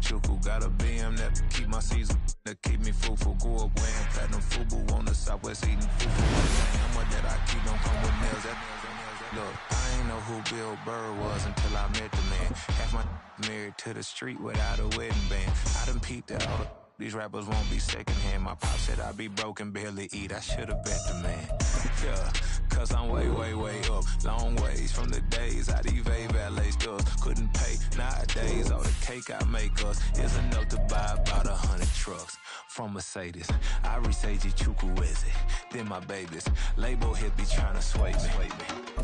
Chuku. Got a BM that keep my season, that keep me fruitful. Grew up wearing platinum FUBU on the Southwest eating fufu. Hammer that I keep don't come with nails. Look, I ain't know who Bill Burr was until I met the man. Half my married to the street without a wedding band. I done peeped out all the these rappers won't be secondhand. My pop said I'd be broke and barely eat. I should've bet the man. Yeah, cause I'm way, way, way up. Long ways from the days I eBay valet stores. Couldn't pay nowadays. All the cake I make us is enough to buy about 100 trucks. From Mercedes, I resage Chukwueze. Then my babies. Label hit be trying to sway me.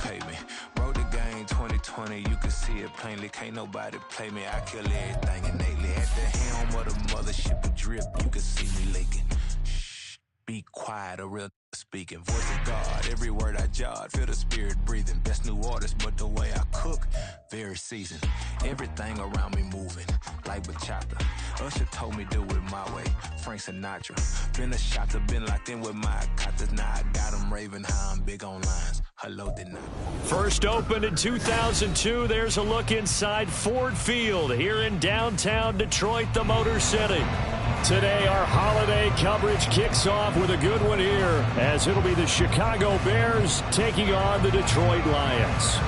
Pay me. Wrote the game 2020. You can see it plainly. Can't nobody play me. I kill everything innately. At the helm of the mothership drip, you can see me leaking. Shh, be quiet, a real speaking. Voice of God, every word I jot. Feel the spirit breathing. Best new artist, but the way I cook, very seasoned. Everything around me moving, like bachata. Usher told me do it my way. Frank Sinatra. Been a shotter, been locked in with my katas. Now I got them raving how I'm big on lines. Hello, did not. First opened in 2002. There's a look inside Ford Field here in downtown Detroit, the Motor City. Today, our holiday coverage kicks off with a good one here, as it'll be the Chicago Bears taking on the Detroit Lions.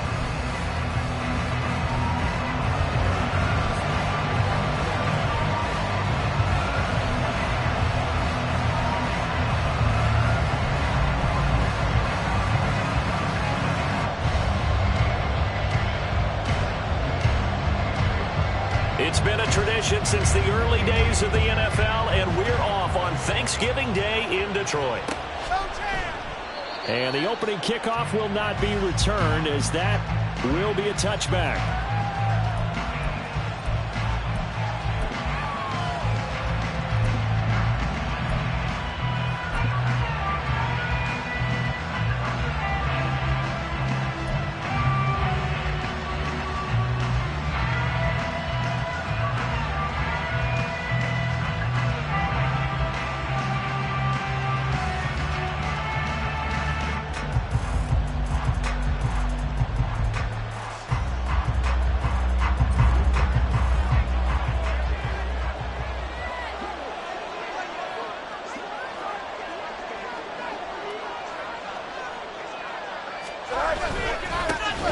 It's been a tradition since the early days of the NFL, and we're off on Thanksgiving Day in Detroit. And the opening kickoff will not be returned, as that will be a touchback.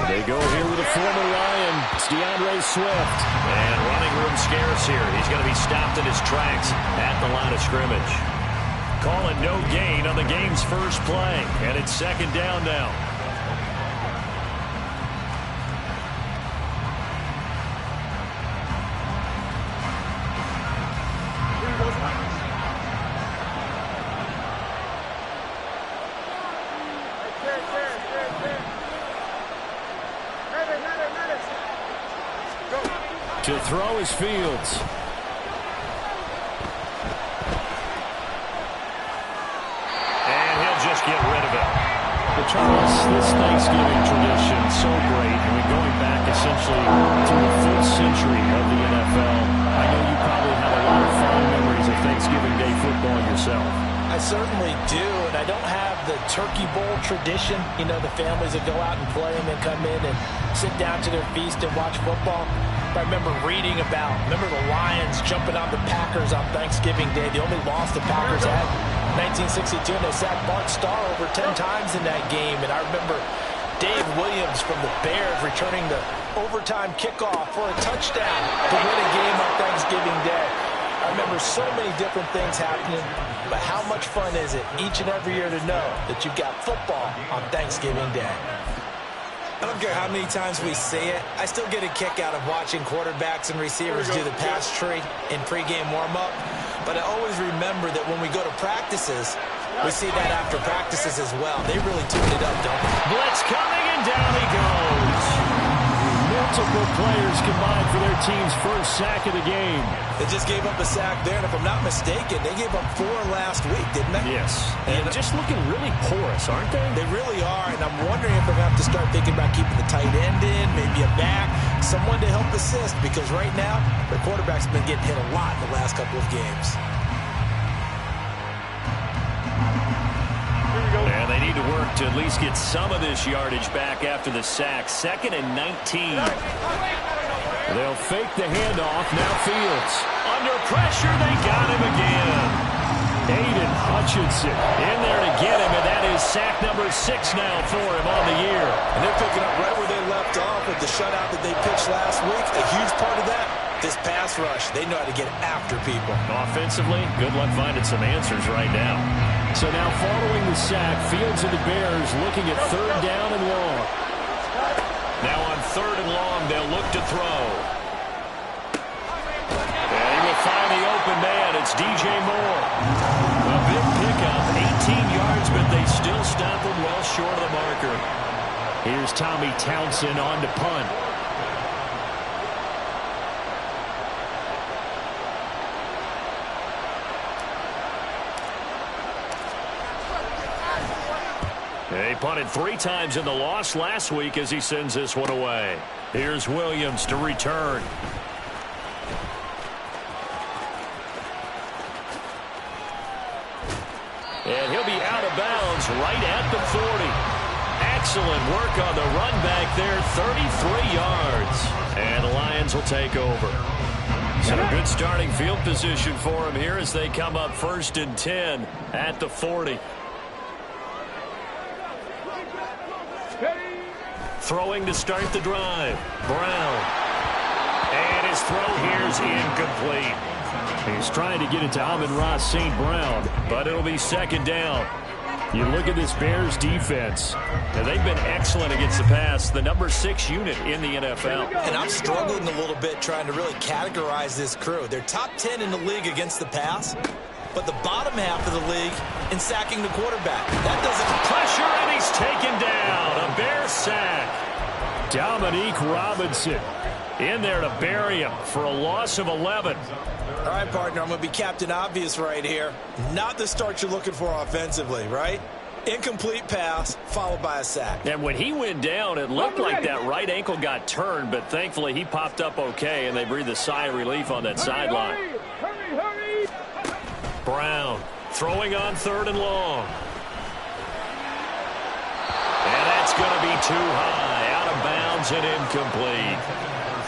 They go here with a former Lion. It's DeAndre Swift. And running room scarce here. He's going to be stopped in his tracks at the line of scrimmage. Calling no gain on the game's first play. And it's second down now. To throw is Fields. And he'll just get rid of it. But Charles, this Thanksgiving tradition so great. I mean, going back essentially to the full century of the NFL. I know you probably have a lot of fond memories of Thanksgiving Day football yourself. I certainly do, and I don't have the Turkey Bowl tradition. You know, the families that go out and play and then come in and sit down to their feast and watch football. I remember reading about, the Lions jumping on the Packers on Thanksgiving Day. The only loss the Packers had in 1962, and they sacked Bart Starr over 10 times in that game. And I remember Dave Williams from the Bears returning the overtime kickoff for a touchdown to win a game on Thanksgiving Day. I remember so many different things happening, but how much fun is it each and every year to know that you've got football on Thanksgiving Day? I don't care how many times we say it, I still get a kick out of watching quarterbacks and receivers do the pass tree in pregame warm-up. But I always remember that when we go to practices, we see that after practices as well. They really tune it up, don't they? Blitz coming, and down he goes. Multiple players combined for their team's first sack of the game. They just gave up a sack there, and if I'm not mistaken, they gave up 4 last week, didn't they? Yes. And just looking really porous, aren't they? They really are, and I'm wondering if they're going to have to start thinking about keeping the tight end in, maybe a back, someone to help assist, because right now, their quarterback's been getting hit a lot in the last couple of games. And they need to work to at least get some of this yardage back after the sack. 2nd and 19. They'll fake the handoff. Now Fields. Under pressure, they got him again. Aiden Hutchinson in there to get him, and that is sack number 6 now for him on the year. And they're picking up right where they left off with the shutout that they pitched last week. A huge part of that, this pass rush. They know how to get after people. Offensively, good luck finding some answers right now. So now following the sack, Fields and the Bears looking at 3rd down and long. Now on 3rd and long, they'll look to throw. And he will find the open man. It's DJ Moore. A big pickup, 18 yards, but they still stop him well short of the marker. Here's Tommy Townsend on to punt. He punted 3 times in the loss last week as he sends this one away. Here's Williams to return. And he'll be out of bounds right at the 40. Excellent work on the run back there, 33 yards. And the Lions will take over. So a good starting field position for him here as they come up 1st and 10 at the 40. Throwing to start the drive. Brown. And his throw here's incomplete. He's trying to get it to Amon-Ra St. Brown, but it'll be 2nd down. You look at this Bears defense, and they've been excellent against the pass, the number 6 unit in the NFL. And I'm struggling a little bit trying to really categorize this crew. They're top 10 in the league against the pass, but the bottom half of the league in sacking the quarterback. That doesn't... Pressure, and he's taken down. A Bears sack. Dominique Robinson in there to bury him for a loss of 11. All right, partner, I'm going to be Captain Obvious right here. Not the start you're looking for offensively, right? Incomplete pass followed by a sack. And when he went down, it looked like that right ankle got turned, but thankfully he popped up okay, and they breathed a sigh of relief on that sideline. Hurry. Brown throwing on 3rd and long. And that's going to be too high, out of bounds and incomplete.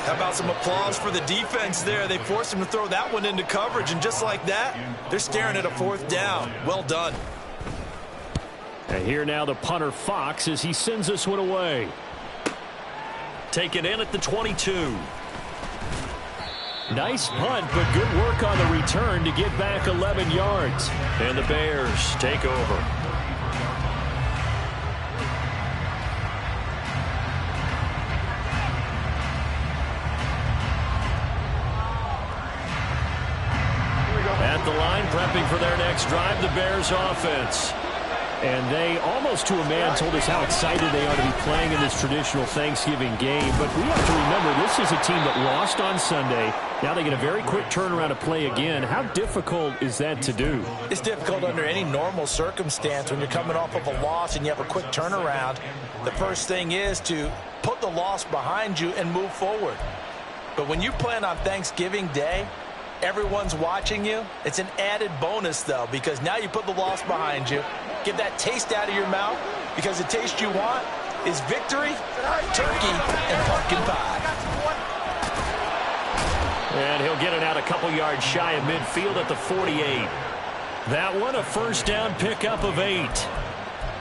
How about some applause for the defense there? They forced him to throw that one into coverage, and just like that, they're staring at a 4th down. Well done. And here now the punter Fox as he sends this one away. Taken in at the 22. Nice punt, but good work on the return to get back 11 yards. And the Bears take over. At the line, prepping for their next drive, the Bears offense. And they, almost to a man, told us how excited they are to be playing in this traditional Thanksgiving game. But we have to remember, this is a team that lost on Sunday. Now they get a very quick turnaround to play again. How difficult is that to do? It's difficult under any normal circumstance when you're coming off of a loss and you have a quick turnaround. The first thing is to put the loss behind you and move forward. But when you plan on Thanksgiving Day, everyone's watching you. It's an added bonus, though, because now you put the loss behind you. Get that taste out of your mouth, because the taste you want is victory, turkey, and pumpkin pie. And he'll get it out a couple yards shy of midfield at the 48. That one, a 1st down pickup of 8.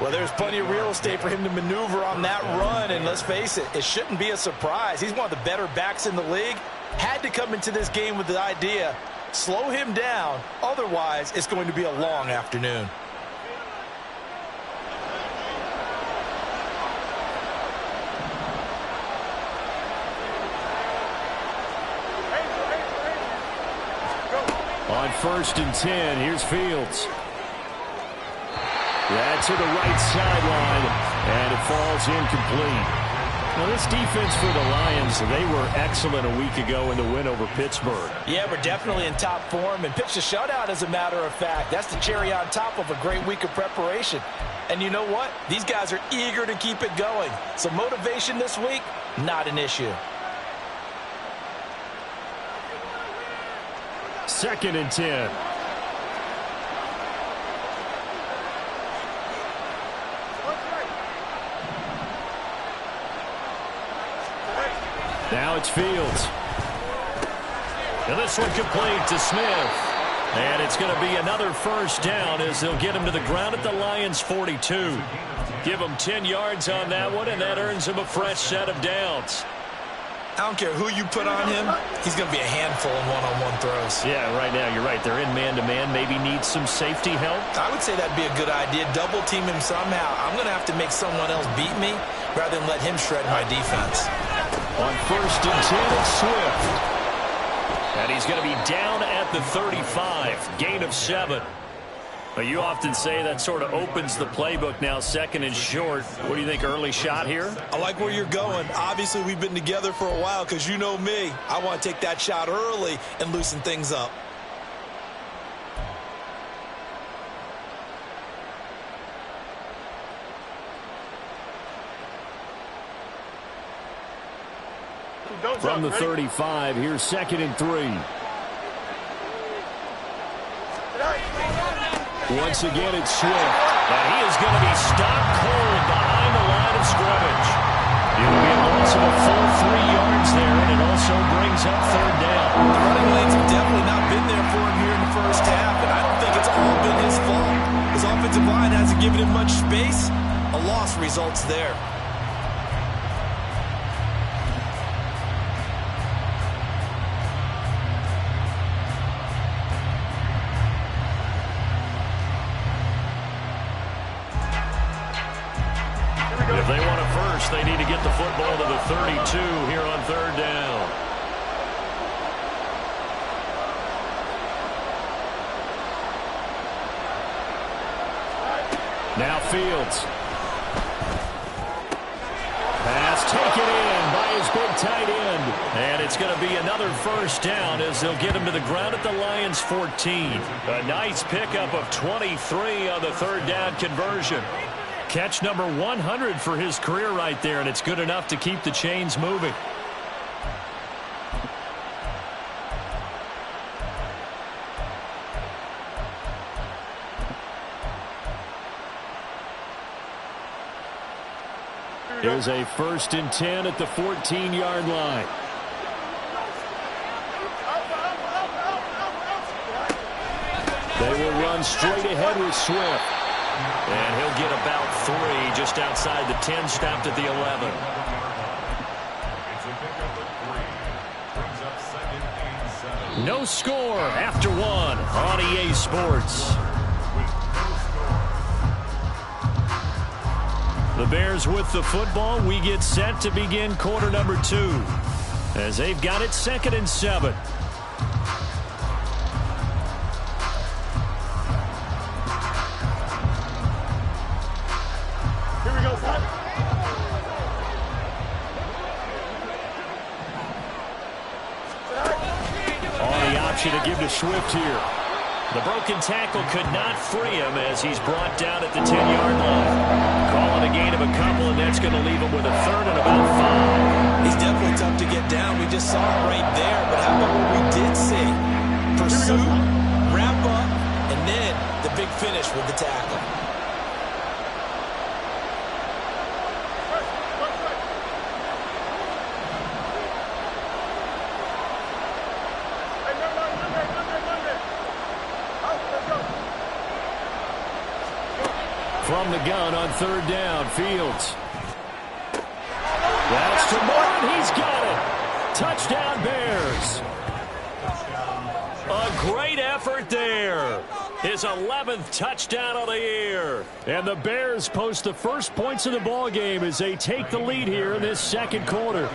Well, there's plenty of real estate for him to maneuver on that run, and let's face it, it shouldn't be a surprise. He's one of the better backs in the league. Had to come into this game with the idea, slow him down, otherwise it's going to be a long afternoon. On 1st and 10, here's Fields. That's to the right sideline, and it falls incomplete. Now, this defense for the Lions, they were excellent a week ago in the win over Pittsburgh. Yeah, we're definitely in top form and pitched a shutout, as a matter of fact. That's the cherry on top of a great week of preparation. And you know what? These guys are eager to keep it going. So motivation this week, not an issue. 2nd and 10. Now it's Fields. And this one complete to Smith. And it's going to be another first down as they'll get him to the ground at the Lions' 42. Give him 10 yards on that one, and that earns him a fresh set of downs. I don't care who you put on him, he's going to be a handful in one-on-one throws. Yeah, right now, you're right. They're in man-to-man. Maybe need some safety help. I would say that'd be a good idea. Double team him somehow. I'm going to have to make someone else beat me rather than let him shred my defense. On 1st and 10, it's Swift. And he's going to be down at the 35. Gain of 7. But you often say that sort of opens the playbook now, 2nd and short. What do you think, early shot here? I like where you're going. Obviously, we've been together for a while because you know me. I want to take that shot early and loosen things up. From the 35, here's 2nd and 3. Once again, it's Swift. And he is going to be stopped cold behind the line of scrimmage. It'll be a loss of a full 3 yards there, and it also brings up 3rd down. The running lanes have definitely not been there for him here in the first half, and I don't think it's all been his fault. His offensive line hasn't given him much space. A loss results there. If they want a first, they need to get the football to the 32 here on 3rd down. Now Fields. Pass taken in by his big tight end. And it's going to be another first down as they'll get him to the ground at the Lions' 14. A nice pickup of 23 on the 3rd down conversion. Catch number 100 for his career right there, and it's good enough to keep the chains moving. Here's a 1st and 10 at the 14-yard line. They will run straight ahead with Swift. And he'll get about 3 just outside the 10, stopped at the 11. No score after 1 on EA Sports. The Bears with the football. We get set to begin quarter number 2 as they've got it 2nd and 7. To give to Swift here. The broken tackle could not free him as he's brought down at the 10-yard line. Calling a gain of a couple, and that's going to leave him with a 3rd and about 5. He's definitely tough to get down. We just saw it right there. But how about what we did see? Pursuit, wrap up, and then the big finish with the tackle. From the gun on 3rd down, Fields. That's to Moore, he's got it. Touchdown, Bears. A great effort there. His 11th touchdown of the year. And the Bears post the first points of the ball game as they take the lead here in this 2nd quarter.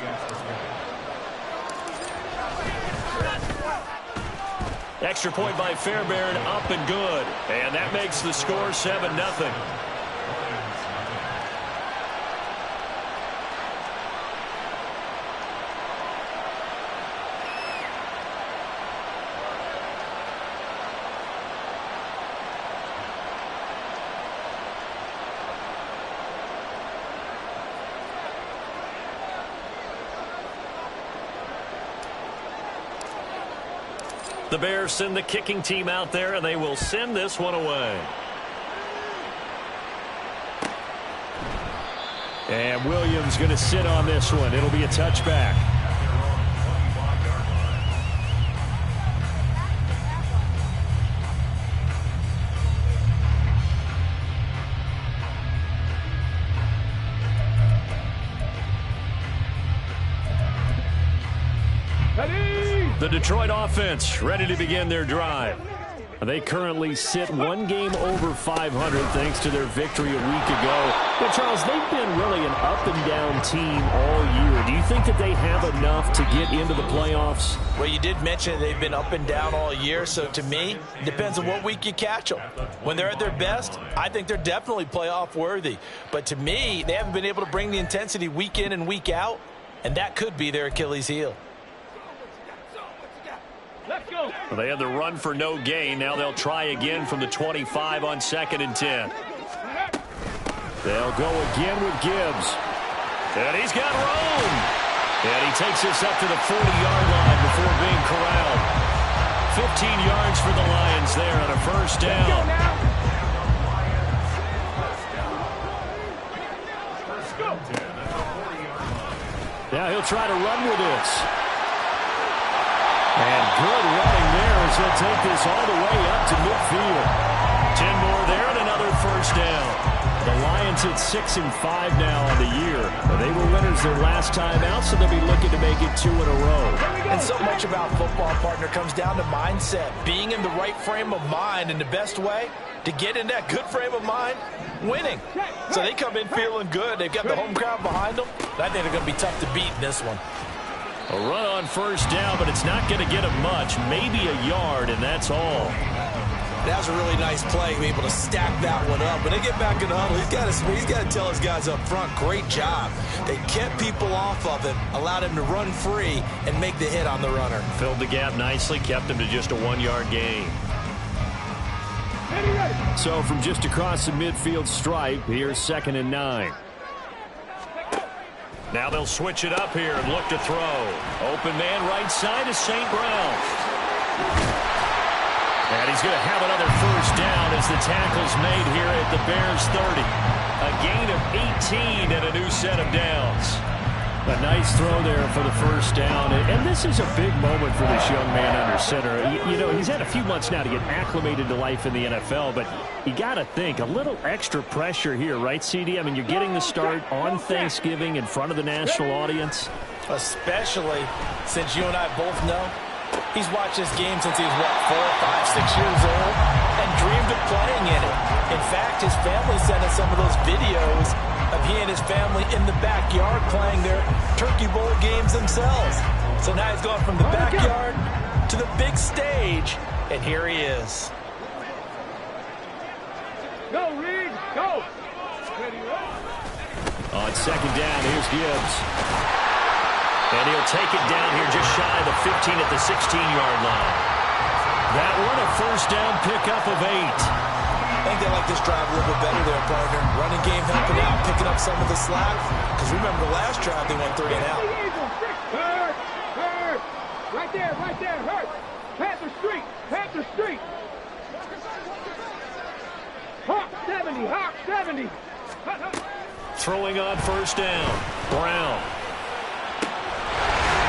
Extra point by Fairbairn, up and good. And that makes the score 7-0. The Bears send the kicking team out there, and they will send this one away. And Williams going to sit on this one. It'll be a touchback. The Detroit offense ready to begin their drive. They currently sit one game over 500 thanks to their victory a week ago. But, Charles, they've been really an up-and-down team all year. Do you think that they have enough to get into the playoffs? Well, you did mention they've been up and down all year, so to me, it depends on what week you catch them. When they're at their best, I think they're definitely playoff worthy. But to me, they haven't been able to bring the intensity week in and week out, and that could be their Achilles heel. Well, they had the run for no gain. Now they'll try again from the 25 on 2nd and 10. They'll go again with Gibbs. And he's got room. And he takes this up to the 40-yard line before being corralled. 15 yards for the Lions there on a first down. Now he'll try to run with this. And good running there as he'll take this all the way up to midfield. 10 more there and another first down. The Lions at 6-5 now on the year. They were winners their last time out, so they'll be looking to make it 2 in a row. And so much about football, partner, comes down to mindset. Being in the right frame of mind, and the best way to get in that good frame of mind, winning. So they come in feeling good. They've got the home crowd behind them. I think they're going to be tough to beat in this one. A run on first down, but it's not going to get him much. Maybe a yard, and that's all. That was a really nice play, be able to stack that one up. When they get back in the huddle, he's got to tell his guys up front, great job. They kept people off of him, allowed him to run free, and make the hit on the runner. Filled the gap nicely, kept him to just a 1-yard gain. So from just across the midfield stripe, here's 2nd and 9. Now they'll switch it up here and look to throw. Open man right side is St. Brown. And he's going to have another first down as the tackle's made here at the Bears 30. A gain of 18 and a new set of downs. A nice throw there for the first down. And this is a big moment for this young man under center. You know, he's had a few months now to get acclimated to life in the NFL, but you got to think, a little extra pressure here, right, CD? I mean, you're getting the start on Thanksgiving in front of the national audience. Especially since you and I both know he's watched this game since he was, what, 4, 5, 6 years old and dreamed of playing in it. In fact, his family sent us some of those videos of he and his family in the backyard playing their Turkey Bowl games themselves. So now he's gone from the backyard to the big stage, and here he is. Go, Reed, go! On 2nd down, here's Gibbs. And he'll take it down here just shy of the 15 at the 16-yard line. That one a first down pickup of 8. I think they like this drive a little bit better there, partner. Running game helping out, picking up some of the slack. Because remember the last drive, they went 3 and out. Hurt! Right there, hurt! Panther Street! Hawk 70! Throwing on first down. Brown.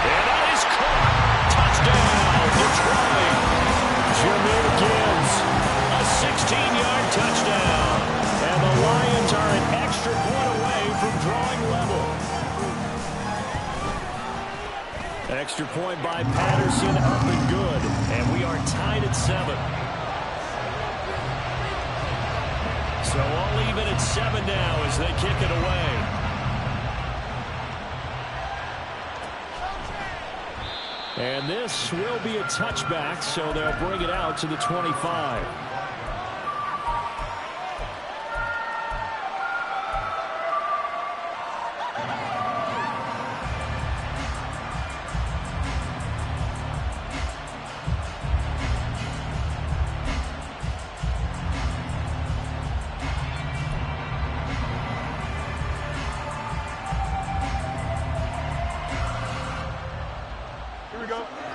And that is caught. Touchdown, Detroit. Jahmyr Gibbs. A 16-yard touchdown. And the Lions are an extra point away from drawing level. Extra point by Patterson, up and good. And we are tied at 7. So all even at 7 now as they kick it away. And this will be a touchback, so they'll bring it out to the 25.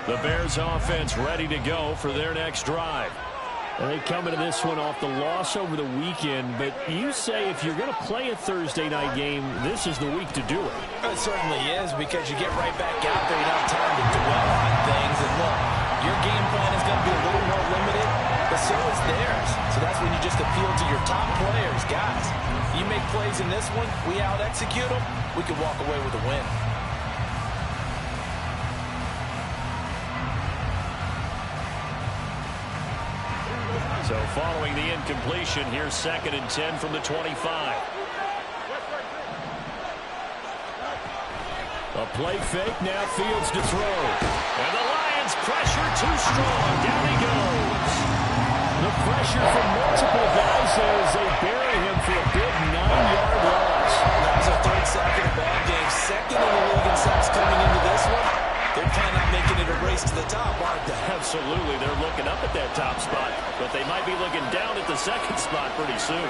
The Bears offense ready to go for their next drive. And they come into this one off the loss over the weekend, but you say if you're going to play a Thursday night game, this is the week to do it. It certainly is, because you get right back out there. You don't have time to dwell on things. And look, your game plan is going to be a little more limited, but so is theirs. So that's when you just appeal to your top players. Guys, you make plays in this one, we out-execute them, we can walk away with a win. So following the incompletion, here's 2nd and 10 from the 25. A play fake, now Fields to throw. And the Lions pressure too strong. Down he goes. The pressure from multiple guys as they bury him for a big 9-yard loss. That was a 3rd sack of the ball game. 2nd in the league in sacks coming into this one. They're planning on making it a race to the top, aren't they? Absolutely. They're looking up at that top spot, but they might be looking down at the 2nd spot pretty soon.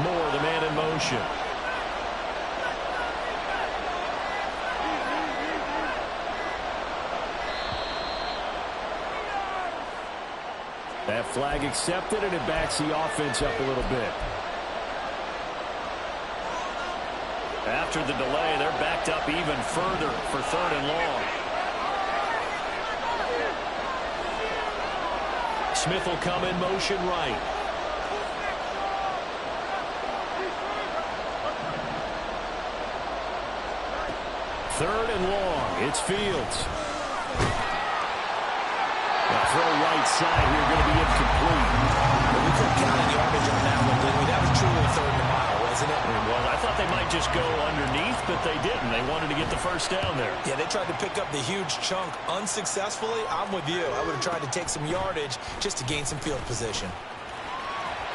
Moore, the man in motion. That flag accepted, and it backs the offense up a little bit. After the delay, they're backed up even further for 3rd and long. Smith will come in motion right. Third and long. It's Fields. The throw right side here going to be incomplete. Well, we couldn't count any yardage on that one, did we? That was truly 3rd and a mile, wasn't it? It was. I thought they might just go underneath, but they didn't. They wanted to get the first down there. Yeah, they tried to pick up the huge chunk unsuccessfully. I'm with you. I would have tried to take some yardage just to gain some field position.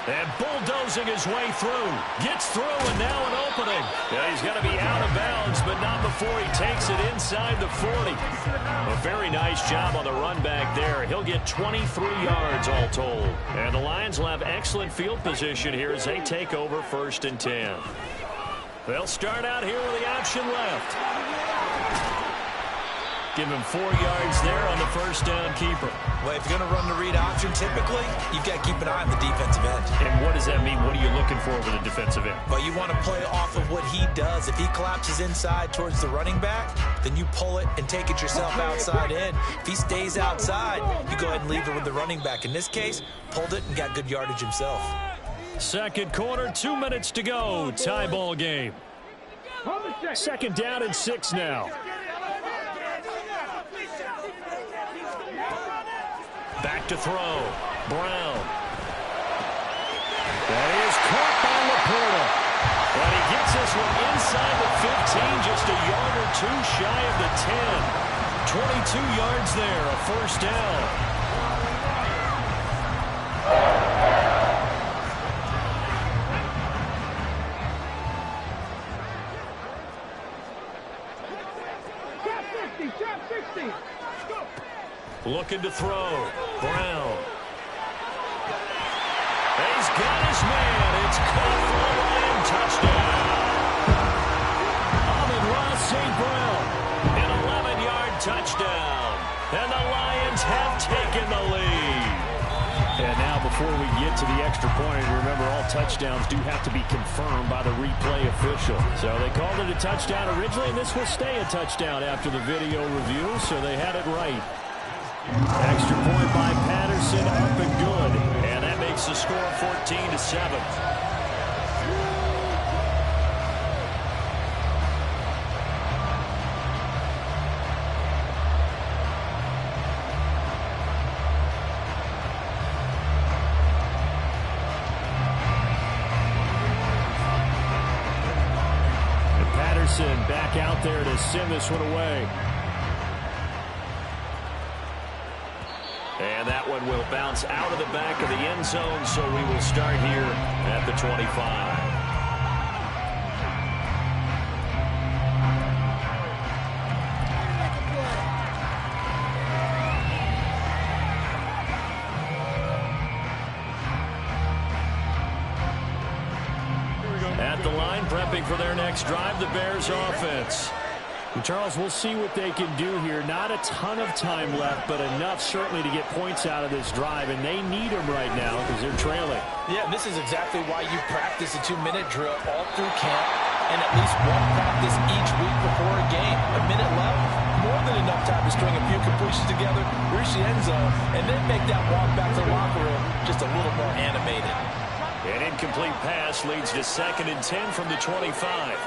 And bulldozing his way through. Gets through, and now an opening. Yeah, he's going to be out of bounds, but not before he takes it inside the 40. A very nice job on the run back there. He'll get 23 yards all told. And the Lions will have excellent field position here as they take over 1st and 10. They'll start out here with the option left. Give him 4 yards there on the first down keeper. Well, if you're going to run the read option, typically, you've got to keep an eye on the defensive end. And what does that mean? What are you looking for with a defensive end? Well, you want to play off of what he does. If he collapses inside towards the running back, then you pull it and take it yourself outside in. If he stays outside, you go ahead and leave it with the running back. In this case, pulled it and got good yardage himself. 2nd quarter, 2 minutes to go. Tie ball game. 2nd down and 6 now. Back to throw. Brown. That is caught by Laporta. But he gets this one inside the 15, just a yard or 2 shy of the 10. 22 yards there, a first down. Trap 60. Go. Looking to throw. Brown. He's got his man. It's caught for a Lion touchdown. Amon-Ra St. Brown. An 11-yard touchdown. And the Lions have taken the lead. And now before we get to the extra point, remember all touchdowns do have to be confirmed by the replay official. So they called it a touchdown originally, and this will stay a touchdown after the video review, so they had it right. Extra point by Patterson, up and good. And that makes the score 14-7. Back out there to send this one away. And that one will bounce out of the back of the end zone, so we will start here at the 25. At the line, prepping for their next drive, the Bears offense. And Charles, we'll see what they can do here. Not a ton of time left, but enough certainly to get points out of this drive, and they need them right now because they're trailing. Yeah, this is exactly why you practice a 2-minute drill all through camp and at least one practice each week before a game. A minute left, more than enough time to string a few completions together, reach the end zone, and then make that walk back to the locker room just a little more animated. An incomplete pass leads to 2nd and 10 from the 25.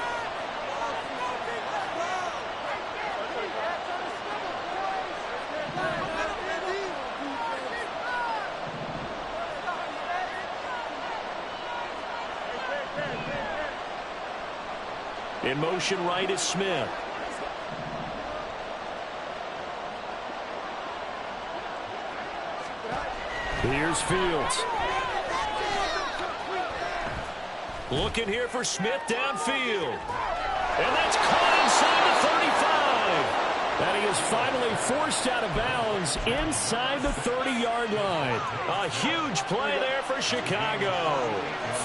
In motion right is Smith. Here's Fields. Looking here for Smith downfield. And that's caught inside the 35. And he is finally forced out of bounds inside the 30-yard line. A huge play there for Chicago.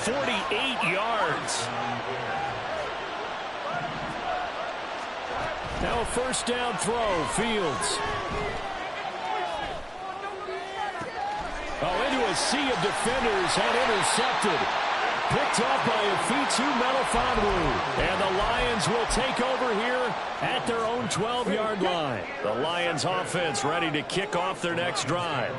48 yards. Now a first down throw, Fields. Oh, into a sea of defenders and intercepted. Picked off by Afitu Melifonwu. And the Lions will take over here at their own 12-yard line. The Lions offense ready to kick off their next drive.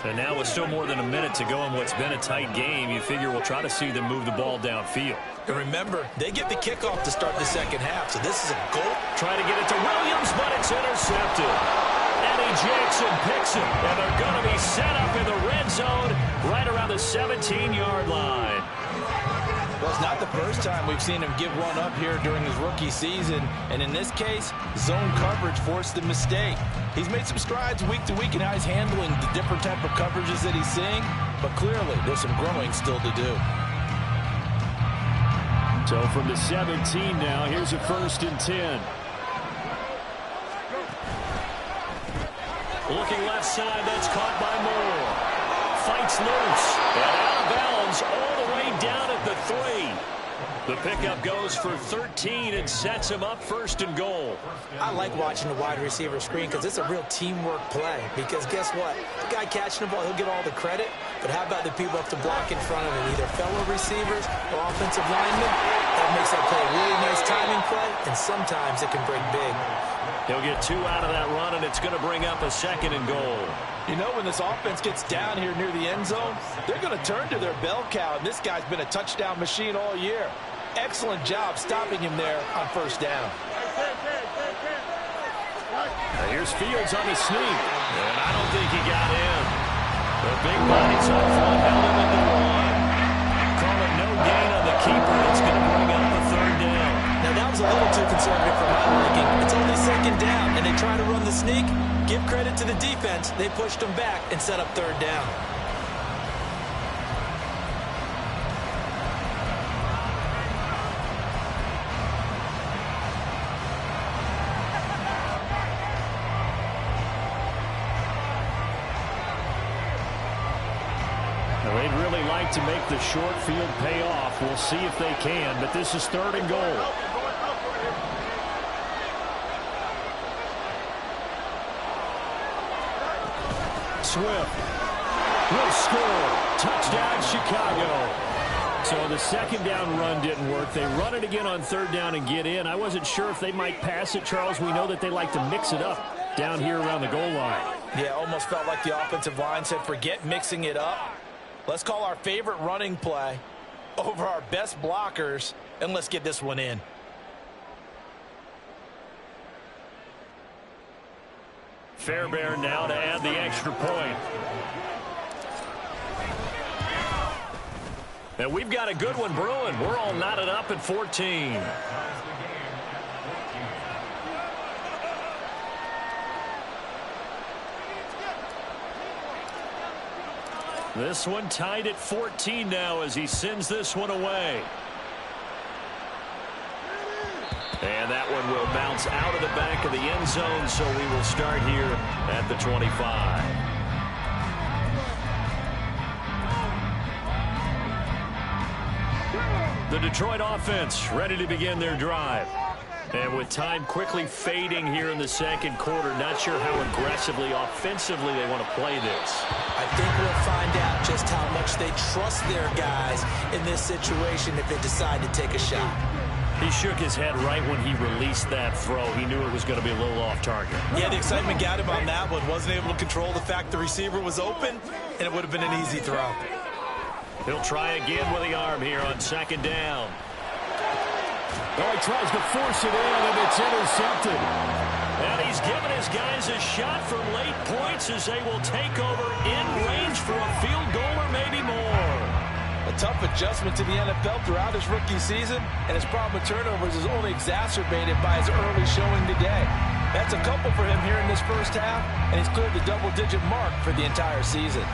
And now with still more than a minute to go in what's been a tight game, you figure we'll try to see them move the ball downfield. And remember, they get the kickoff to start the second half, so this is a goal. Try to get it to Williams, but it's intercepted. Eddie Jackson picks it, and they're going to be set up in the red zone right around the 17-yard line. Well, it's not the first time we've seen him give one up here during his rookie season. And in this case, zone coverage forced the mistake. He's made some strides week to week in how he's handling the different type of coverages that he's seeing. But clearly, there's some growing still to do. So from the 17 now, here's a 1st and 10. Looking left side, that's caught by Moore. Fights loose, and out of bounds all the way down at the 3. The pickup goes for 13 and sets him up 1st and goal. I like watching the wide receiver screen because it's a real teamwork play. Because guess what? The guy catching the ball, he'll get all the credit. But how about the people up to block in front of him, either fellow receivers or offensive linemen? That makes that play a really nice timing play, and sometimes it can break big. He'll get 2 out of that run, and it's going to bring up a 2nd and goal. You know, when this offense gets down here near the end zone, they're going to turn to their bell cow, and this guy's been a touchdown machine all year. Excellent job stopping him there on 1st down. Now here's Fields on the sneak, and I don't think he got in. The big bodies up front held him at the 1. Call it no gain on the keeper. It's going to bring up a 3rd down. Now that was a little too conservative for my liking. It's only 2nd down, and they try to run the sneak. Give credit to the defense. They pushed them back and set up 3rd down. They'd really like to make the short field pay off. We'll see if they can, but this is 3rd and goal. Swift will score. Touchdown, Chicago. So the 2nd down run didn't work. They run it again on 3rd down and get in. I wasn't sure if they might pass it, Charles. We know that they like to mix it up down here around the goal line. Yeah, almost felt like the offensive line said, forget mixing it up. Let's call our favorite running play over our best blockers, and let's get this one in. Fairbairn now to add the extra point. And we've got a good one brewing. We're all knotted up at 14. This one tied at 14 now as he sends this one away. And that one will bounce out of the back of the end zone, so we will start here at the 25. The Detroit offense ready to begin their drive. And with time quickly fading here in the 2nd quarter, not sure how aggressively, offensively they want to play this. I think we'll find out just how much they trust their guys in this situation if they decide to take a shot. He shook his head right when he released that throw. He knew it was going to be a little off target. Yeah, the excitement got him on that one. Wasn't able to control the fact the receiver was open, and it would have been an easy throw. He'll try again with the arm here on 2nd down. Oh, he tries to force it in, and it's intercepted. And he's given his guys a shot for late points as they will take over in range for a field goal or maybe more. A tough adjustment to the NFL throughout his rookie season, and his problem with turnovers is only exacerbated by his early showing today. That's a couple for him here in this first half, and he's cleared the double-digit mark for the entire season.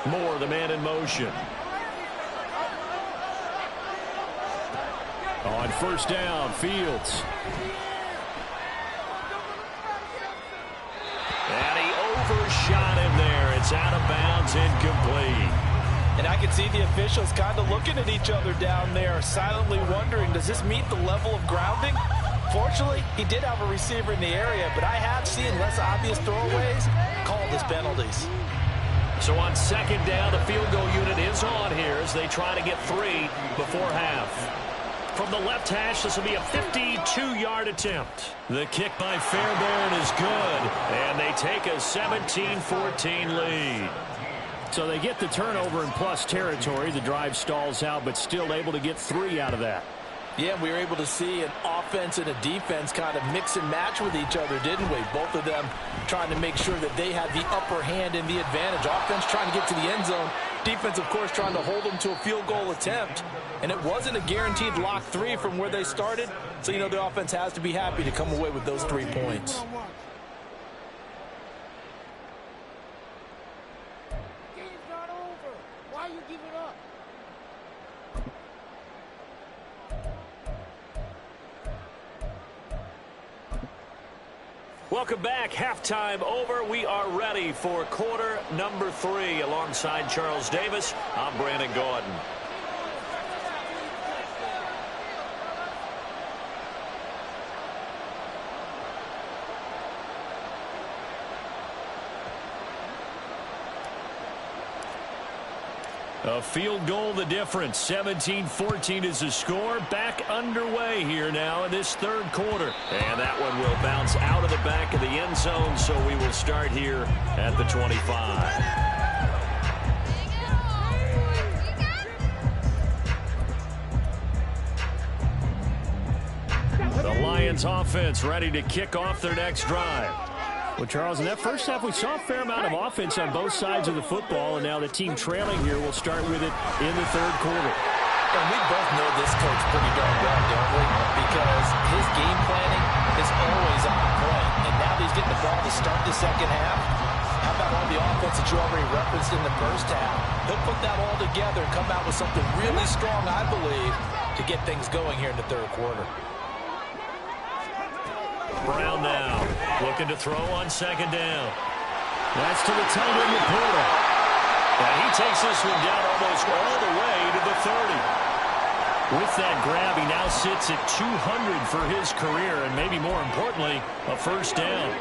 Moore, the man in motion. On first down, Fields. And he overshot him there. It's out of bounds, incomplete. And I can see the officials kind of looking at each other down there, silently wondering, does this meet the level of grounding? Fortunately, he did have a receiver in the area, but I have seen less obvious throwaways called as penalties. So on second down, the field goal unit is on here as they try to get 3 before half. From the left hash, this will be a 52-yard attempt. The kick by Fairbairn is good, and they take a 17-14 lead. So they get the turnover in plus territory. The drive stalls out, but still able to get 3 out of that. Yeah, we were able to see an offense and a defense kind of mix and match with each other, didn't we? Both of them trying to make sure that they had the upper hand and the advantage. Offense trying to get to the end zone. Defense, of course, trying to hold them to a field goal attempt. And it wasn't a guaranteed lock 3 from where they started. So, you know, the offense has to be happy to come away with those 3 points. Game's not over. Why you give it up? Welcome back. Halftime over. We are ready for quarter number 3. Alongside Charles Davis, I'm Brandon Gordon. A field goal the difference. 17-14 is the score. Back underway here now in this third quarter. And that one will bounce out of the back of the end zone, so we will start here at the 25. The Lions offense ready to kick off their next drive. Well, Charles, in that first half, we saw a fair amount of offense on both sides of the football, and now the team trailing here will start with it in the third quarter. And we both know this coach pretty darn well, don't we? Because his game planning is always on point. And now that he's getting the ball to start the second half, how about all the offense that you already referenced in the first half? He'll put that all together and come out with something really strong, I believe, to get things going here in the third quarter. Brown now, looking to throw on second down. That's to the tight end, Laporta. And he takes this one down almost all the way to the 30. With that grab, he now sits at 200 for his career, and maybe more importantly, a first down.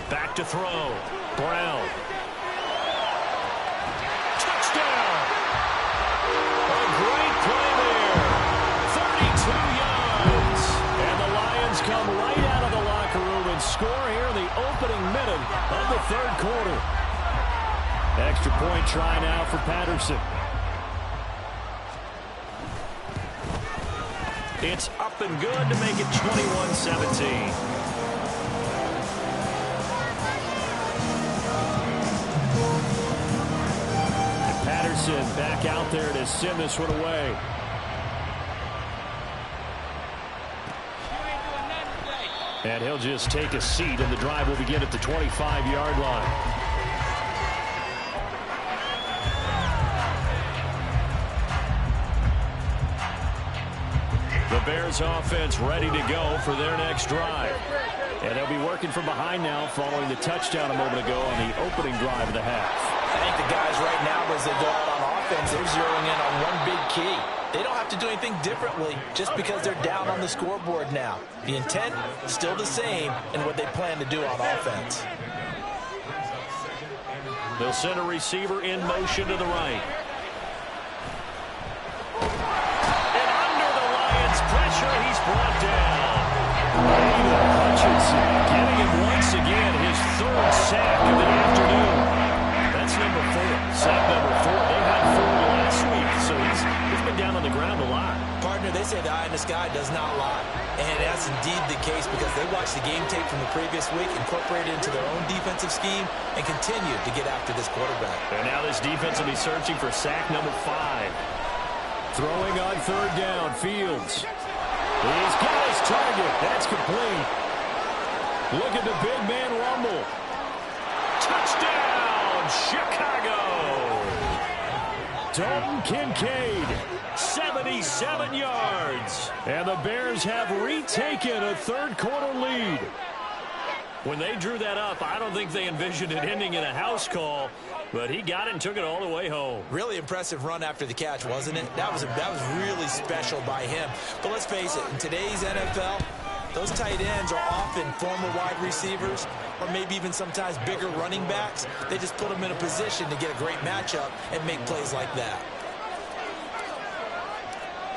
Back to throw. Brown. Touchdown! A great play there. 32 yards. And the Lions come right out of the locker room and score here in the opening minute of the third quarter. Extra point try now for Patterson. It's up and good to make it 21-17. Patterson back out there to send this one away. And he'll just take a seat, and the drive will begin at the 25-yard line. The Bears offense ready to go for their next drive. And they'll be working from behind now following the touchdown a moment ago on the opening drive of the half. I think the guys right now, as they go out on offense, they're zeroing in on one big key. They don't have to do anything differently just because they're down on the scoreboard now. The intent still the same in what they plan to do on offense. They'll send a receiver in motion to the right. And under the Lions' pressure, he's brought down. Aiden Hutchinson getting him once again his third sack of the afternoon. That's number 4. Sack number 4. They had 4 last week, so he's been down on the ground a lot. Partner, they say the eye in the sky does not lie. And that's indeed the case because they watched the game tape from the previous week, incorporated it into their own defensive scheme, and continued to get after this quarterback. And now this defense will be searching for sack number 5. Throwing on third down, Fields. He's got his target. That's complete. Look at the big man rumble. Touchdown, Chicago. Dalton Kincaid, 77 yards. And the Bears have retaken a third-quarter lead. When they drew that up, I don't think they envisioned it ending in a house call, but he got it and took it all the way home. Really impressive run after the catch, wasn't it? That was really special by him. But let's face it, in today's NFL, those tight ends are often former wide receivers or maybe even sometimes bigger running backs. They just put them in a position to get a great matchup and make plays like that.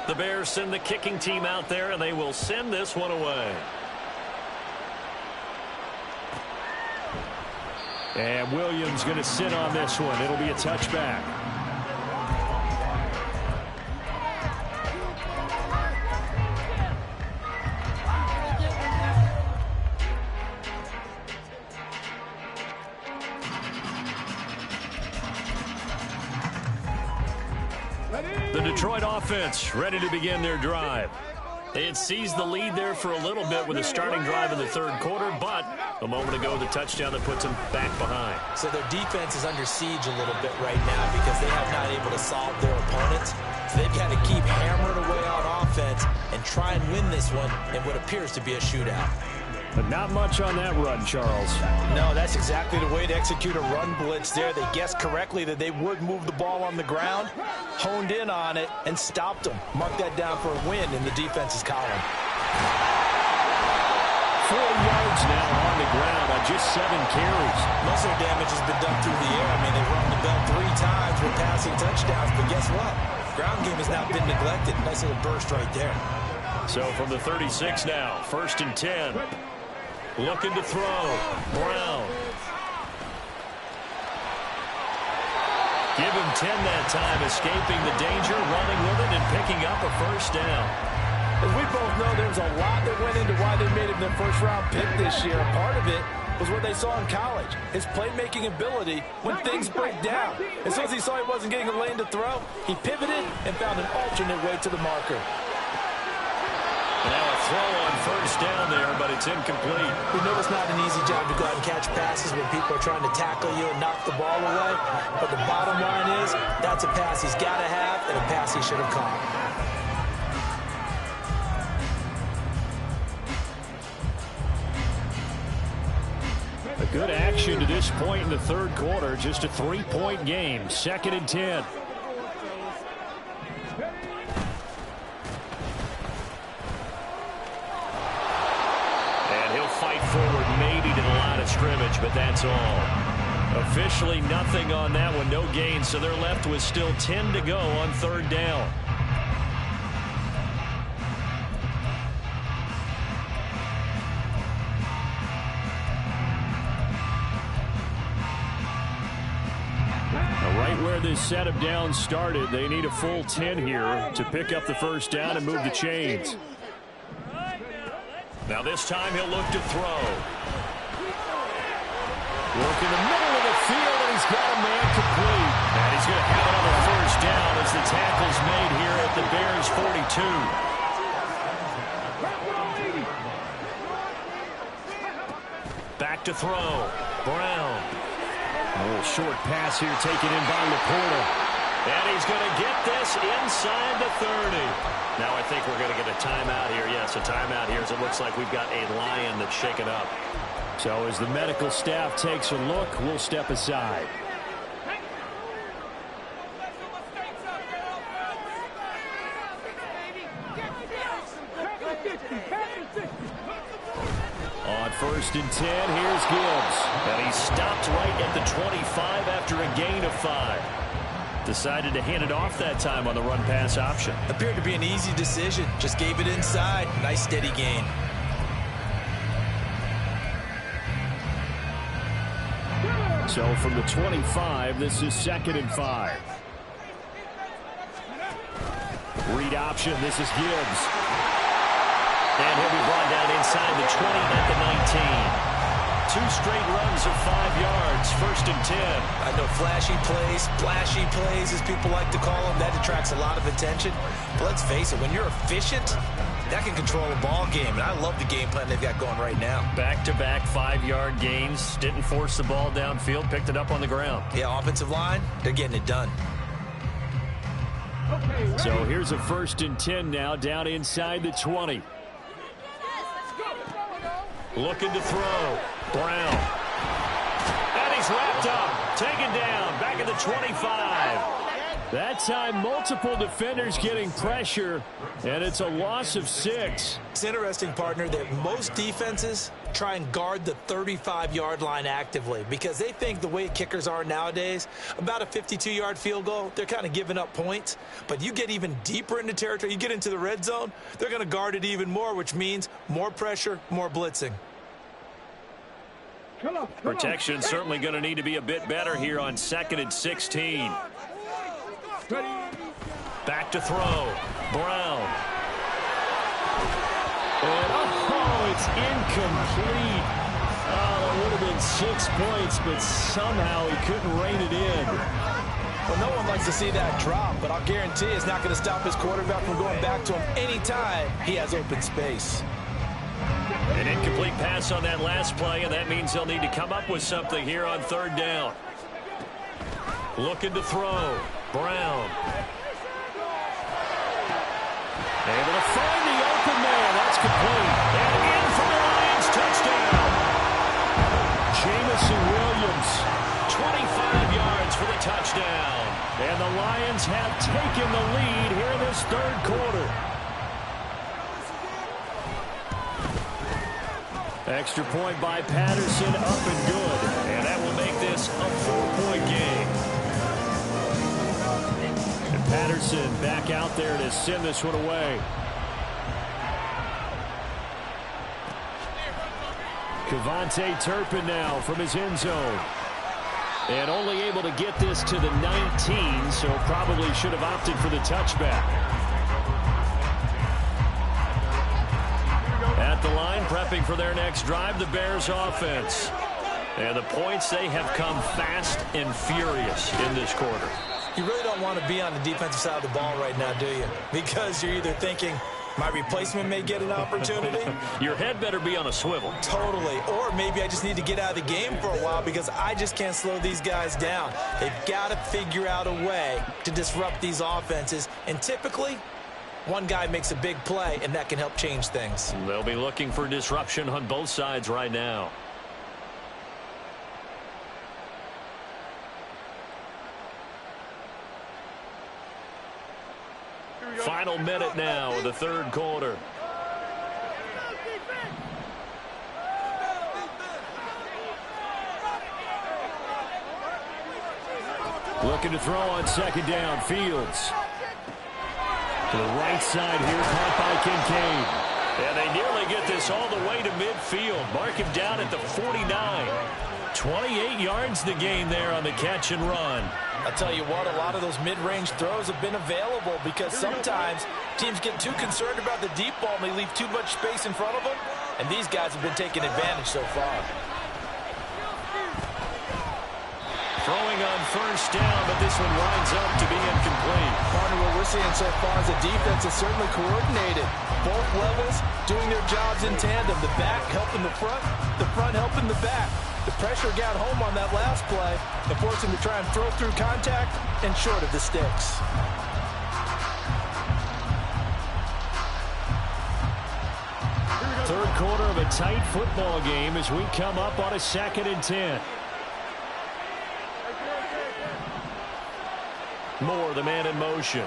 The Bears send the kicking team out there, and they will send this one away. And Williams going to sit on this one. It'll be a touchback. The Detroit offense ready to begin their drive. They had seized the lead there for a little bit with a starting drive in the third quarter, but a moment ago the touchdown that puts them back behind. So their defense is under siege a little bit right now because they have not able to solve their opponents. So they've got to keep hammering away on offense and try and win this one in what appears to be a shootout. But not much on that run, Charles. No, that's exactly the way to execute a run blitz there. They guessed correctly that they would move the ball on the ground, honed in on it, and stopped them. Mark that down for a win in the defense's column. 4 yards now on the ground on just 7 carries. Most of their damage has been done through the air. I mean, they've rung the bell 3 times with passing touchdowns, but guess what? Ground game has not been neglected. Nice little burst right there. So from the 36 now, 1st and 10. Looking to throw. Brown. Give him 10 that time, escaping the danger, running with it, and picking up a first down. As we both know, there's a lot that went into why they made him their first-round pick this year. Part of it was what they saw in college, his playmaking ability when things break down. As soon as he saw he wasn't getting a lane to throw, he pivoted and found an alternate way to the marker. Now a throw on first down there, but it's incomplete. We know it's not an easy job to go out and catch passes when people are trying to tackle you and knock the ball away. But the bottom line is, that's a pass he's got to have and a pass he should have caught. A good action to this point in the third quarter. Just a 3-point game. 2nd and 10. Fight forward, maybe to the line of scrimmage, but that's all. Officially nothing on that one, no gain, so they're left with still 10 to go on 3rd down. Now, right where this set of downs started, they need a full 10 here to pick up the first down and move the chains. Now this time he'll look to throw. Work in the middle of the field, and he's got a man complete. And he's going to have another first down as the tackle's made here at the Bears' 42. Back to throw. Brown. A little short pass here taken in by Laporta. And he's going to get this inside the 30. Now I think we're going to get a timeout here. Yes, a timeout here as it looks like we've got a lion that's shaken up. So as the medical staff takes a look, we'll step aside. On 1st and 10, here's Gibbs. And he stopped right at the 25 after a gain of 5. Decided to hand it off that time on the run-pass option. Appeared to be an easy decision. Just gave it inside. Nice steady gain. So from the 25, this is 2nd and 5. Read option. This is Gibbs. And he'll be brought down inside the 20 at the 19. 2 straight runs of 5 yards, 1st and 10. I know flashy plays, splashy plays, as people like to call them, that attracts a lot of attention. But let's face it, when you're efficient, that can control a ball game. And I love the game plan they've got going right now. Back-to-back 5-yard gains. Didn't force the ball downfield, picked it up on the ground. Yeah, offensive line, they're getting it done. So here's a 1st and 10 now, down inside the 20. Looking to throw. Brown. And he's wrapped up. Taken down. Back at the 25. That time, multiple defenders getting pressure, and it's a loss of 6. It's interesting, partner, that most defenses try and guard the 35-yard line actively because they think the way kickers are nowadays, about a 52-yard field goal, they're kind of giving up points. But you get even deeper into territory, you get into the red zone, they're going to guard it even more, which means more pressure, more blitzing. Protection certainly going to need to be a bit better here on 2nd and 16. Back to throw. Brown. And it's incomplete. Oh, that would have been 6 points, but somehow he couldn't rein it in. Well, no one likes to see that drop, but I'll guarantee it's not going to stop his quarterback from going back to him anytime he has open space. An incomplete pass on that last play, and that means they'll need to come up with something here on 3rd down. Looking to throw. Brown. Able to find the open man. That's complete. And in for the Lions. Touchdown. Jamison Williams. 25 yards for the touchdown. And the Lions have taken the lead here in this 3rd quarter. Extra point by Patterson, up and good. And that will make this a 4-point game. And Patterson back out there to send this one away. Kevontae Turpin now from his end zone. And only able to get this to the 19, so probably should have opted for the touchback. At the line, prepping for their next drive, the Bears offense. And the points, they have come fast and furious in this quarter. You really don't want to be on the defensive side of the ball right now, do you? Because you're either thinking, my replacement may get an opportunity. Your head better be on a swivel. Totally. Or maybe I just need to get out of the game for a while because I just can't slow these guys down. They've got to figure out a way to disrupt these offenses. And typically, one guy makes a big play, and that can help change things. They'll be looking for disruption on both sides right now. Final minute now of the 3rd quarter. Looking to throw on 2nd down. Fields. To the right side here, caught by Kincaid. And they nearly get this all the way to midfield. Mark him down at the 49. 28 yards the gain there on the catch and run. I'll tell you what, a lot of those mid-range throws have been available because sometimes teams get too concerned about the deep ball and they leave too much space in front of them, and these guys have been taking advantage so far. Throwing on 1st down, but this one winds up to be incomplete. Partner, what we're seeing so far is the defense is certainly coordinated. Both levels doing their jobs in tandem. The back helping the front helping the back. The pressure got home on that last play and forced him to try and throw through contact and short of the sticks. Third quarter of a tight football game as we come up on a 2nd and 10. Moore, the man in motion.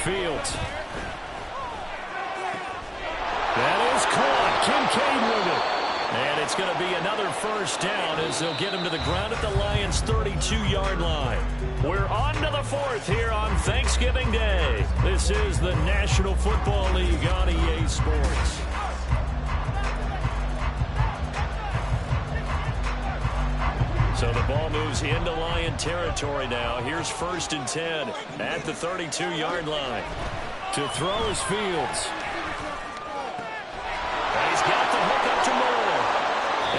Fields. That is caught. Kincaid with it. And it's going to be another 1st down as they'll get him to the ground at the Lions' 32-yard line. We're on to the 4th here on Thanksgiving Day. This is the National Football League on EA Sports. So the ball moves into Lion territory now. Here's 1st and 10 at the 32-yard line. To throw is Fields. And he's got the hook up to Moore.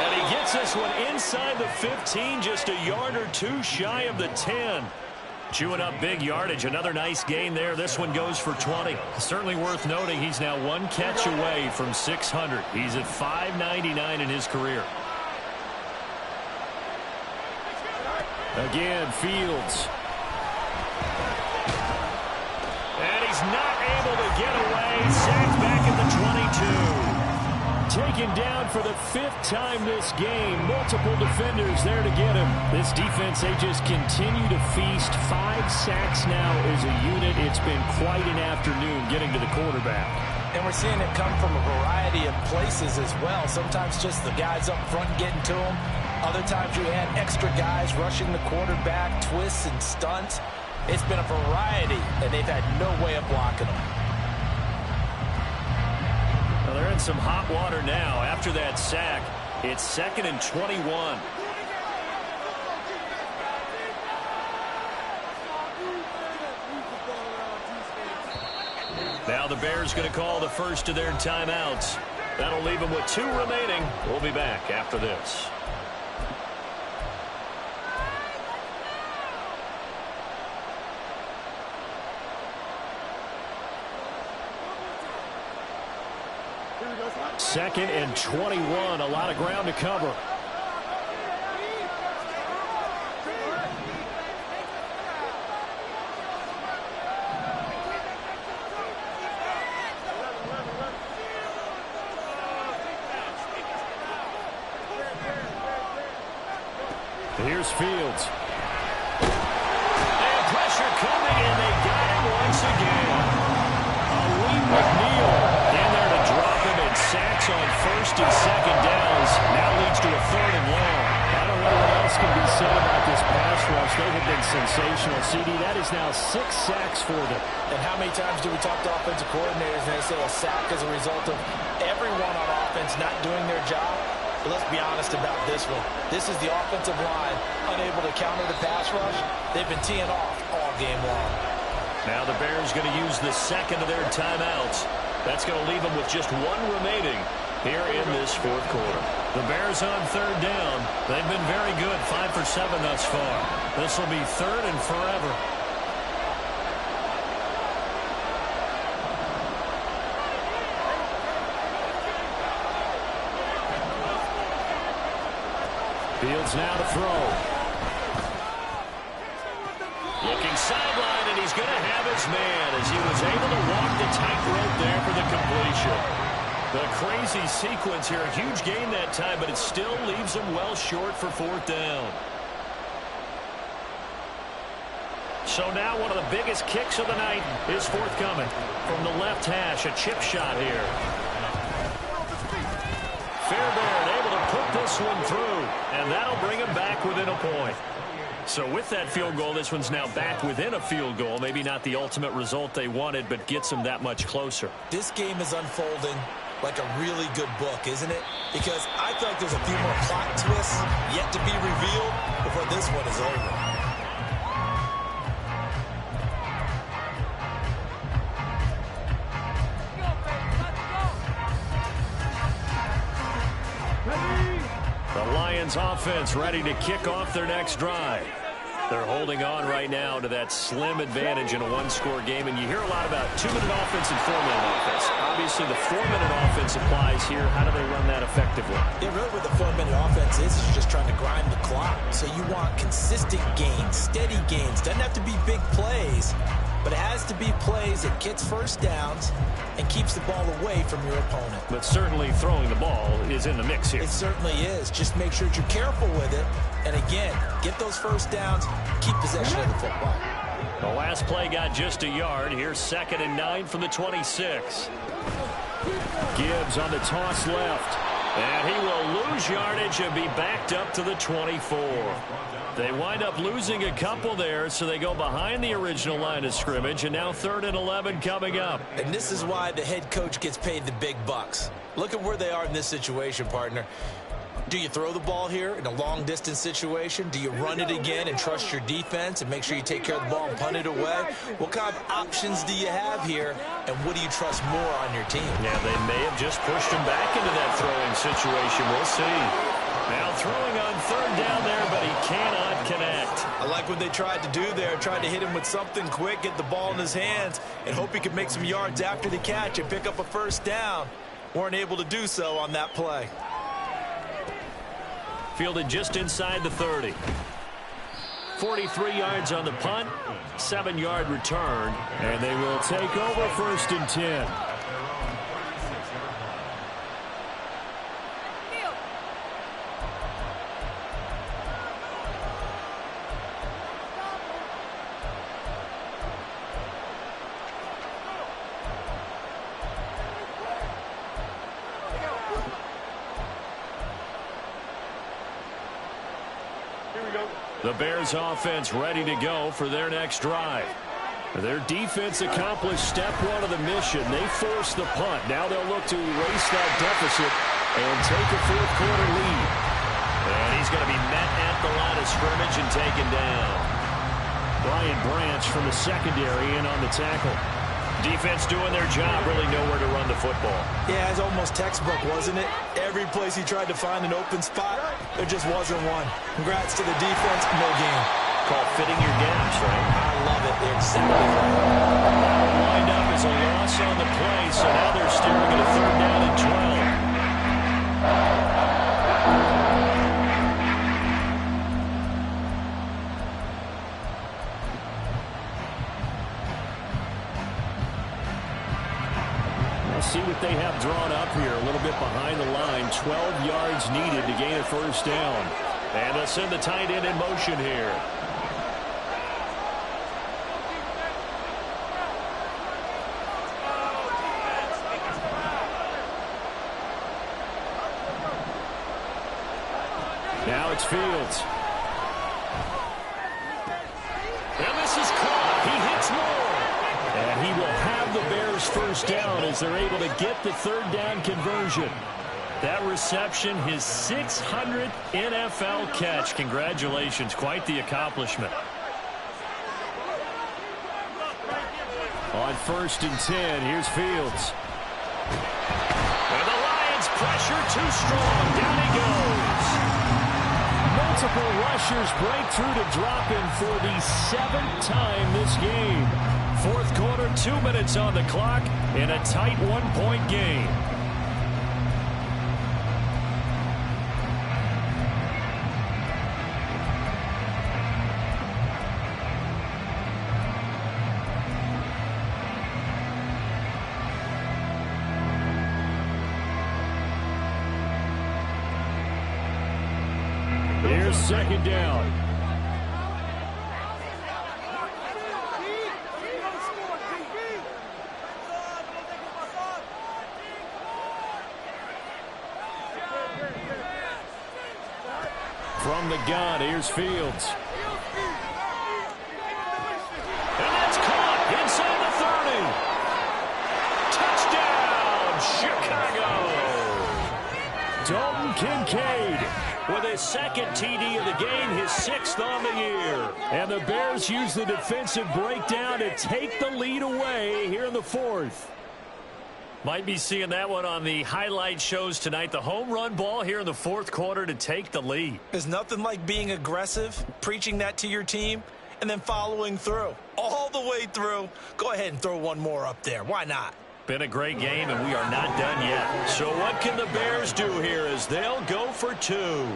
And he gets this one inside the 15, just a yard or two shy of the 10. Chewing up big yardage. Another nice gain there. This one goes for 20. Certainly worth noting he's now one catch away from 600. He's at 599 in his career. Again, Fields. And he's not able to get away. Sacked back at the 22. Taken down for the 5th time this game. Multiple defenders there to get him. This defense, they just continue to feast. 5 sacks now as a unit. It's been quite an afternoon getting to the quarterback. And we're seeing it come from a variety of places as well. Sometimes just the guys up front getting to him. Other times you had extra guys rushing the quarterback, twists and stunts. It's been a variety, and they've had no way of blocking them. Well, they're in some hot water now. After that sack, it's 2nd and 21. Now the Bears going to call the first of their timeouts. That'll leave them with 2 remaining. We'll be back after this. Second and 21. A lot of ground to cover. Here's Fields. And pressure coming, and they got him once again. Ali McNeil in there to drop him, and sacks on 1st and 2nd downs. Now leads to a 3rd and long. I don't know what else can be said about this pass rush. They have been sensational. CD, that is now 6 sacks for them. And how many times do we talk to offensive coordinators and they say a sack as a result of everyone on offense not doing their job? But let's be honest about this one. This is the offensive line unable to counter the pass rush. They've been teeing off all game long. Now the Bears going to use the 2nd of their timeouts. That's going to leave them with just 1 remaining here in this 4th quarter. The Bears on 3rd down. They've been very good, 5 for 7 thus far. This will be 3rd and forever. Fields now to throw. Looking sideline, and he's going to have his man as he was able to walk the tightrope there for the completion. The crazy sequence here. A huge gain that time, but it still leaves him well short for 4th down. So now one of the biggest kicks of the night is forthcoming. From the left hash, a chip shot here. Fairbairn able to put this one through, and that'll bring him back within a point. So with that field goal, this one's now back within a field goal. Maybe not the ultimate result they wanted, but gets them that much closer. This game is unfolding like a really good book, isn't it? Because I feel like there's a few more plot twists yet to be revealed before this one is over. The Lions offense ready to kick off their next drive. They're holding on right now to that slim advantage in a 1-score game, and you hear a lot about 2-minute offense and 4-minute offense. Obviously, the 4-minute offense applies here. How do they run that effectively? Yeah, really what the 4-minute offense is just trying to grind the clock. So you want consistent gains, steady gains. Doesn't have to be big plays, but it has to be plays that gets first downs and keeps the ball away from your opponent. But certainly throwing the ball is in the mix here. It certainly is. Just make sure that you're careful with it. And again, get those first downs, keep possession of the football. The last play got just a yard. Here's 2nd and 9 from the 26. Gibbs on the toss left. And he will lose yardage and be backed up to the 24. They wind up losing a couple there, so they go behind the original line of scrimmage, and now 3rd and 11 coming up. And this is why the head coach gets paid the big bucks. Look at where they are in this situation, partner. Do you throw the ball here in a long-distance situation? Do you run it again and trust your defense and make sure you take care of the ball and punt it away? What kind of options do you have here, and what do you trust more on your team? Yeah, they may have just pushed him back into that throwing situation. We'll see. Now throwing on third down there, but he cannot connect. I like what they tried to do there. Tried to hit him with something quick, get the ball in his hands, and hope he could make some yards after the catch and pick up a first down. Weren't able to do so on that play. Fielded just inside the 30. 43 yards on the punt, 7-yard return, and they will take over 1st and 10. The Bears offense ready to go for their next drive. Their defense accomplished step one of the mission. They forced the punt. Now they'll look to erase that deficit and take a 4th-quarter lead. And he's going to be met at the line of scrimmage and taken down. Brian Branch from the secondary in on the tackle. Defense doing their job, really nowhere to run the football. Yeah, it's almost textbook, wasn't it? Every place he tried to find an open spot, there just wasn't one. Congrats to the defense, no game. Called fitting your gaps, right? I love it. Exactly right. Lined up as a loss on the play, so now they're staring at a 3rd down and 12. See what they have drawn up here, a little bit behind the line. 12 yards needed to gain a 1st down. And they'll send the tight end in motion here. Now it's Fields. And this is caught. He hits more. And he will have the Bears 1st down as they're able to get the 3rd down conversion. That reception, his 600th NFL catch. Congratulations. Quite the accomplishment. On 1st and 10, here's Fields. And the Lions pressure too strong. Down he goes. Multiple rushers break through to drop him for the 7th time this game. 4th quarter, 2 minutes on the clock in a tight 1-point game. Here's 2nd down. From the gun, here's Fields. And that's caught inside the 30. Touchdown, Chicago. Dalton Kincaid with his 2nd TD of the game, his 6th on the year. And the Bears use the defensive breakdown to take the lead away here in the 4th. Might be seeing that one on the highlight shows tonight. The home run ball here in the 4th quarter to take the lead. There's nothing like being aggressive, preaching that to your team, and then following through. All the way through. Go ahead and throw one more up there. Why not? Been a great game, and we are not done yet. So what can the Bears do here as they'll go for 2?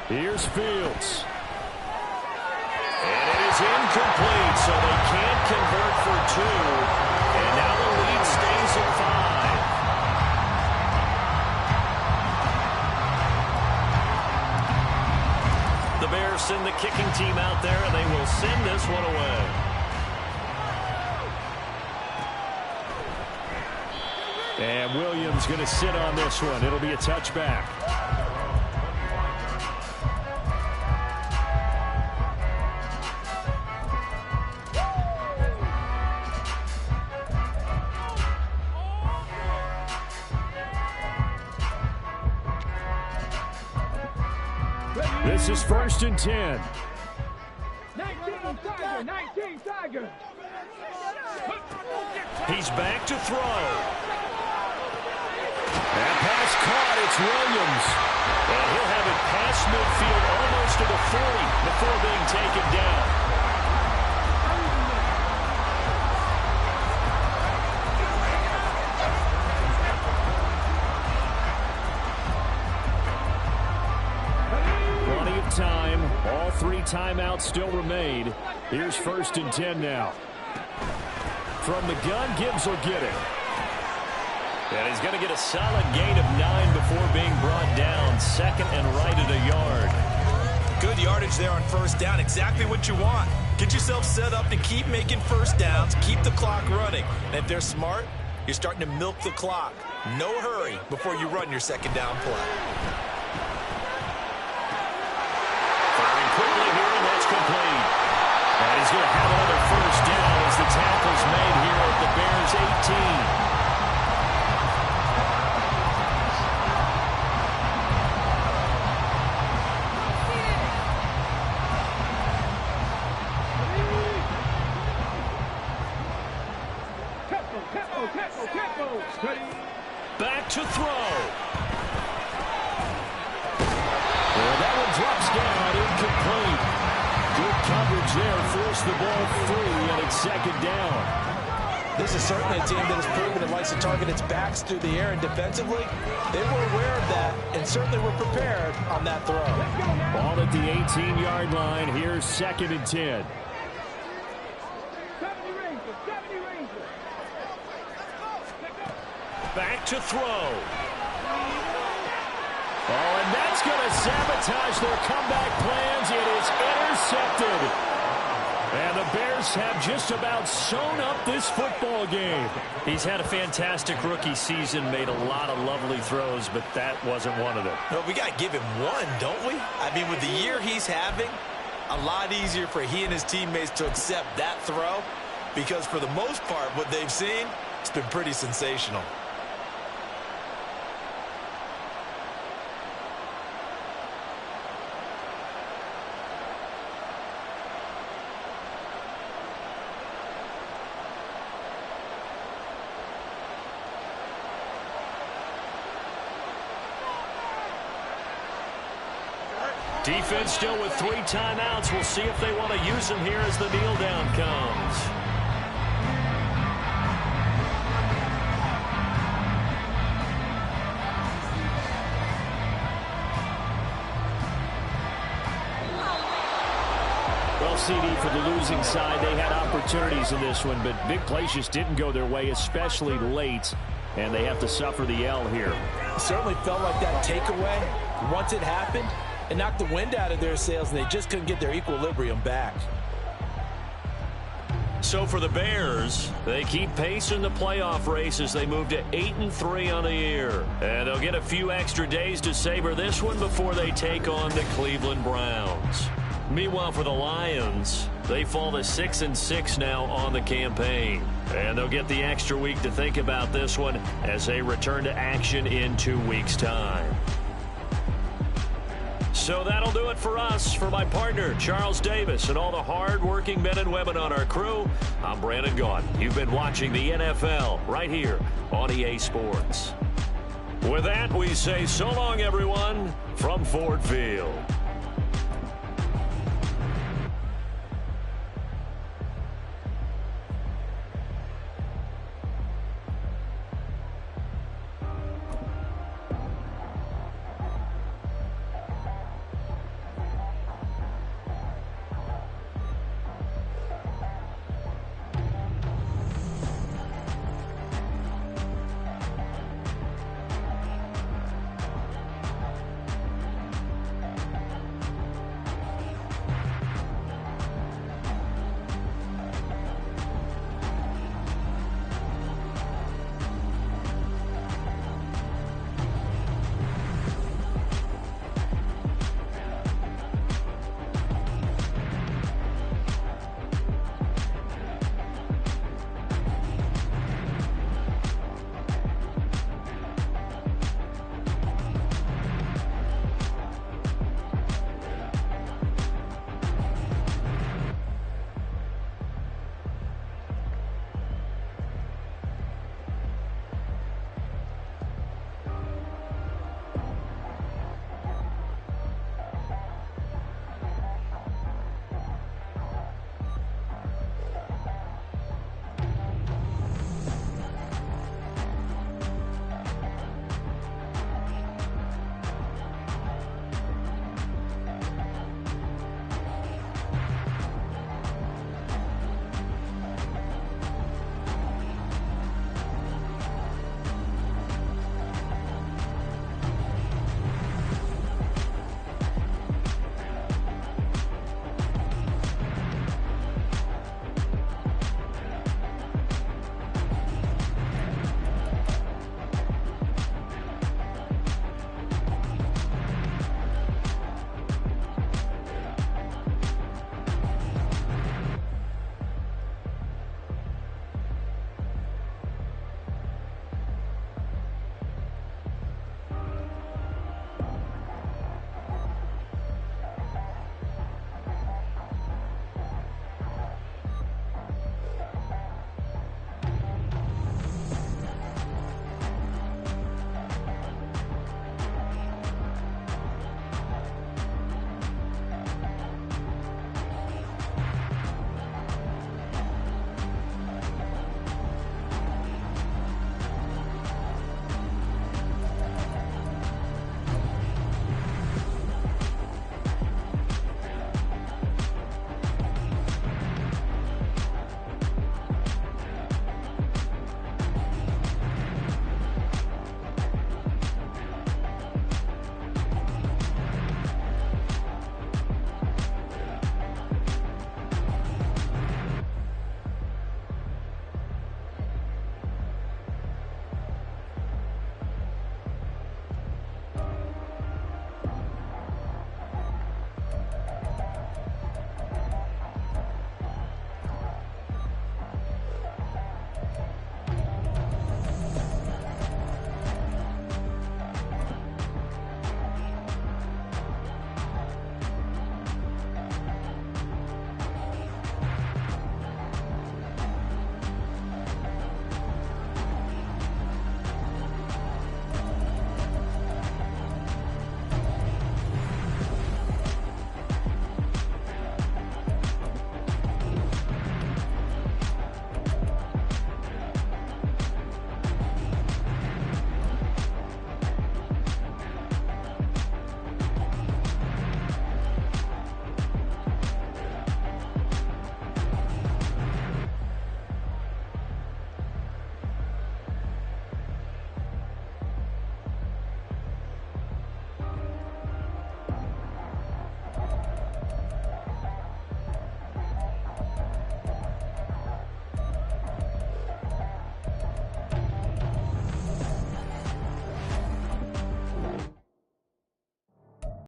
Here's Fields. And it is incomplete, so they can't convert for 2. And now the lead stays at 5. The Bears send the kicking team out there, and they will send this one away. And Williams going to sit on this one. It'll be a touchback. This is 1st and 10. 19 Tiger, 19 Tiger. He's back to throw. That pass caught. It's Williams. And he'll have it past midfield almost to the 40 before being taken down. Plenty of time. All 3 timeouts still remain. Here's 1st and 10 now. From the gun, Gibbs will get it. And he's going to get a solid gain of 9 before being brought down. Second and right at a yard. Good yardage there on 1st down. Exactly what you want. Get yourself set up to keep making 1st downs. Keep the clock running. And if they're smart, you're starting to milk the clock. No hurry before you run your 2nd down play. Firing quickly here, and that's complete. And he's going to have another 1st down as the tackle's made here at the Bears' 18. Back to throw. That one drops down, incomplete. Good coverage there, forced the ball free, and it's 2nd down. This is certainly a team that has proven it likes to target its backs through the air, and defensively, they were aware of that and certainly were prepared on that throw. Ball at the 18-yard line. Here's 2nd and 10. 70 Rangers, 70 Rangers. Back to throw. Oh, and that's going to sabotage their comeback plans. It is intercepted. And the Bears have just about sewn up this football game. He's had a fantastic rookie season, made a lot of lovely throws, but that wasn't one of them. No, we got to give him one, don't we? I mean, with the year he's having, a lot easier for he and his teammates to accept that throw, because for the most part, what they've seen, it's been pretty sensational. Defense still with 3 timeouts. We'll see if they want to use them here as the kneel down comes. Well, CD, for the losing side, they had opportunities in this one, but big plays just didn't go their way, especially late, and they have to suffer the L here. It certainly felt like that takeaway, once it happened, it knocked the wind out of their sails, and they just couldn't get their equilibrium back. So for the Bears, they keep pace in the playoff race as they move to 8-3 on the year. And they'll get a few extra days to savor this one before they take on the Cleveland Browns. Meanwhile, for the Lions, they fall to 6-6 now on the campaign. And they'll get the extra week to think about this one as they return to action in 2 weeks' time. So that'll do it for us. For my partner, Charles Davis, and all the hard-working men and women on our crew, I'm Brandon Gaudin. You've been watching the NFL right here on EA Sports. With that, we say so long, everyone, from Ford Field.